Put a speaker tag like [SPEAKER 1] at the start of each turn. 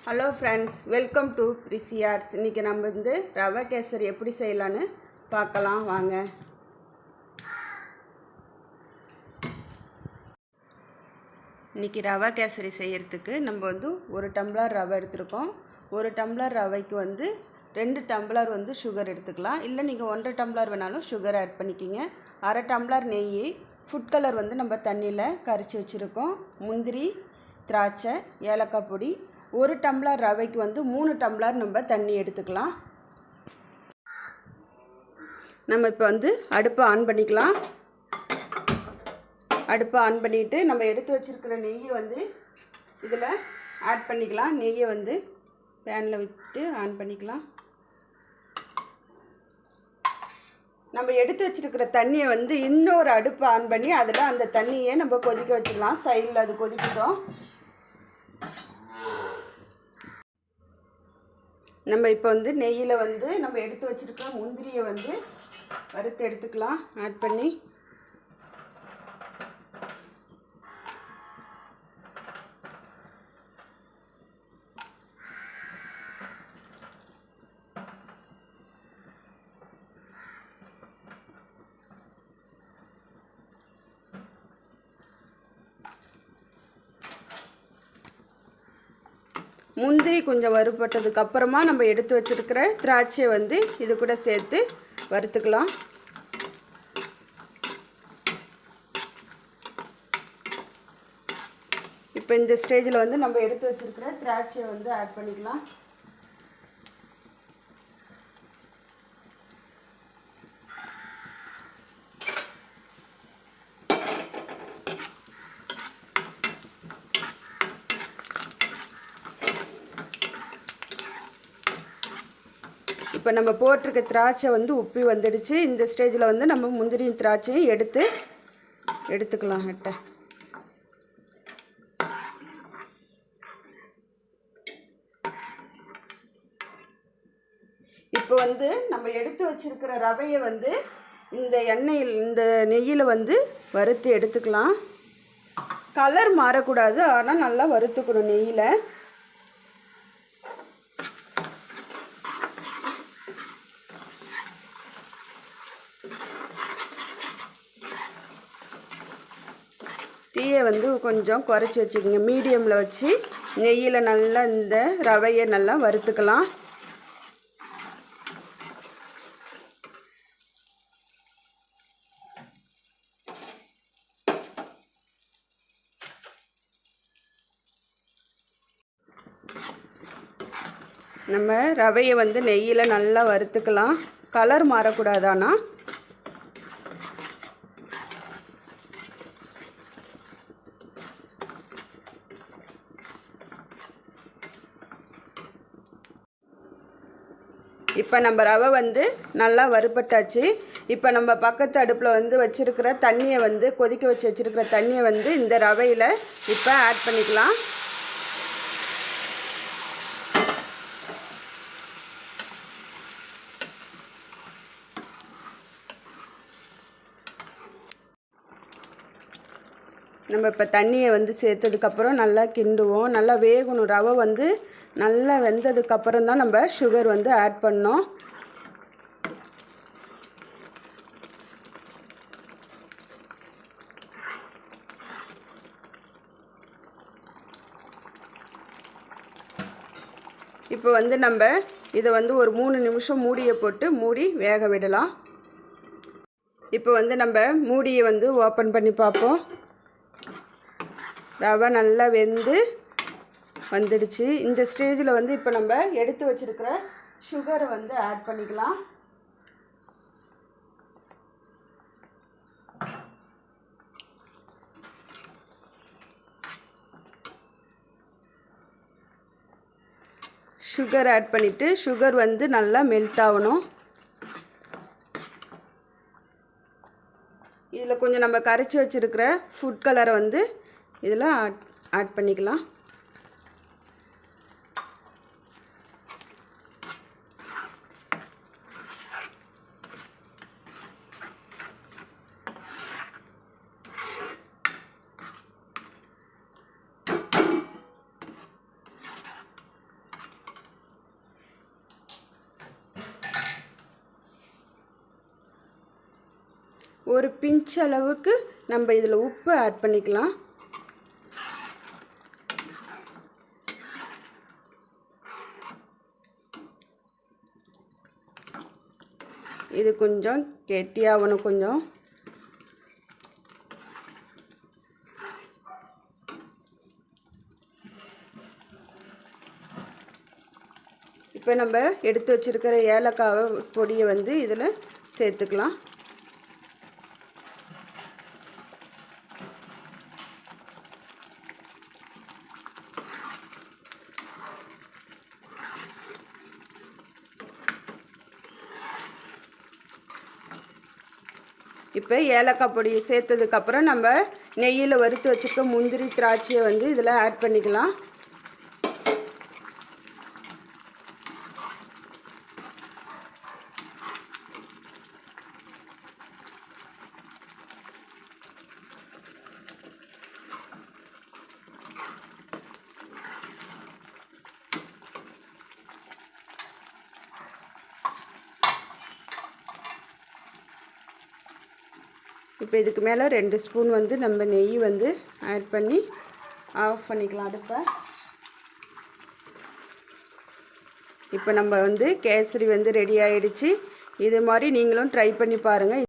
[SPEAKER 1] Hello friends, welcome to Rishi arts. இன்றைக்கி நம்ம ரவை கேசரி எப்படி செய்யலான்னு பார்க்கலாம் வாங்க. இன்றைக்கி ரவை கேசரி செய்கிறதுக்கு நம்ம ஒரு டம்ளர் ரவை எடுத்துருக்கோம். ஒரு டம்ளர் ரவைக்கு 2 டம்ளர் சுகர் எடுத்துக்கலாம். இல்லை நீங்கள் 1.5 டம்ளர் வேணாலும் சுகர் ஆட் பண்ணிக்கிங்க. 1/2 டம்ளர் நெய், ஃபுட் கலர் நம்ம தண்ணியில் கரைச்சி வச்சுருக்கோம். முந்திரி, திராட்சை, ஏலக்காய் பொடி. 1 டம்ளர் ரவைக்கு 3 டம்ளர் நம்ம தண்ணி எடுத்துக்கலாம். நம்ம இப்போ அடுப்பை ஆன் பண்ணிக்கலாம். அடுப்பை ஆன் பண்ணிவிட்டு நம்ம எடுத்து வச்சுருக்கிற நெய்யை இதில் ஆட் பண்ணிக்கலாம். நெய்யை பேனில் விட்டு ஆன் பண்ணிக்கலாம். நம்ம எடுத்து வச்சுருக்கிற தண்ணியை இன்னொரு அடுப்பை ஆன் பண்ணி அதில் அந்த தண்ணியை நம்ம கொதிக்க வச்சுக்கலாம். சைடில் அது கொதிக்கிட்டோம். நம்ம இப்போ நெய்யில் நம்ம எடுத்து வச்சுருக்க முந்திரியை வறுத்து எடுத்துக்கலாம். ஆட் பண்ணி முந்திரி கொஞ்சம் வறுபட்டதுக்கு அப்புறமா நம்ம எடுத்து வச்சிருக்கிற திராட்சையை இது கூட சேர்த்து வறுத்துக்கலாம். இப்போ இந்த ஸ்டேஜில் நம்ம எடுத்து வச்சிருக்கிற திராட்சையை ஆட் பண்ணிக்கலாம். இப்போ நம்ம போட்டிருக்க திராட்சை உப்பி வந்துடுச்சு. இந்த ஸ்டேஜில் நம்ம முந்திரியும் திராட்சையும் எடுத்துக்கலாம். இப்போ நம்ம எடுத்து வச்சிருக்கிற ரவையை இந்த எண்ணெயில் இந்த நெய்யில் வறுத்து எடுத்துக்கலாம். கலர் மாறக்கூடாது, ஆனால் நல்லா வறுத்துக்கணும் நெய்யில். தீயை கொஞ்சம் குறைச்சி வச்சுக்கோங்க. மீடியமில் வச்சு நெய்யில் நல்லா இந்த ரவையை நல்லா வறுத்துக்கலாம். நம்ம ரவையை நெய்யில் நல்லா வறுத்துக்கலாம். கலர் மாறக்கூடாதானா. இப்போ நம்ம ரவை நல்லா வறுபட்டாச்சு. இப்போ நம்ம பக்கத்து அடுப்பில் வச்சுருக்கிற தண்ணியை கொதிக்க வச்சுருக்கிற தண்ணியை இந்த ரவையில் இப்போ ஆட் பண்ணிக்கலாம். நம்ம இப்போ தண்ணியை சேர்த்ததுக்கப்புறம் நல்லா கிண்டுவோம். நல்லா வேகணும். ரவை நல்லா வெந்ததுக்கப்புறம் தான் நம்ம சுகர் ஆட் பண்ணோம். இப்போ நம்ம இதை ஒரு 3 நிமிஷம் மூடியை போட்டு மூடி வேக விடலாம். இப்போ நம்ம மூடியை ஓப்பன் பண்ணி பார்ப்போம். ரவை நல்லா வெந்து வந்துடுச்சு. இந்த ஸ்டேஜில் இப்போ நம்ம எடுத்து வச்சுருக்கிற சுகரை ஆட் பண்ணிக்கலாம். சுகர் ஆட் பண்ணிவிட்டு சுகர் நல்லா மெல்ட் ஆகணும். இதில் கொஞ்சம் நம்ம கரைச்சி வச்சுருக்கிற ஃபுட் கலரை இதில் ஆட் பண்ணிக்கலாம். ஒரு பிஞ்ச் அளவுக்கு நம்ம இதில் உப்பு ஆட் பண்ணிக்கலாம். இது கொஞ்சம் கெட்டியாகணும். கொஞ்சம் இப்போ நம்ம எடுத்து வச்சுருக்கிற ஏலக்காய் பொடியை வந்து இதில் சேர்த்துக்கலாம். இப்போ ஏலக்காய் பொடியை சேர்த்ததுக்கப்புறம் நம்ம நெய்யில் வறுத்து வச்சுருக்க முந்திரி திராட்சையை வந்து இதில் ஆட் பண்ணிக்கலாம். இப்போ இதுக்கு மேலே 2 ஸ்பூன் வந்து நம்ம நெய் வந்து ஆட் பண்ணி ஆஃப் பண்ணிக்கலாம் அடுப்பை. இப்போ நம்ம வந்து கேசரி வந்து ரெடி ஆகிடுச்சு. இது மாதிரி நீங்களும் ட்ரை பண்ணி பாருங்கள்.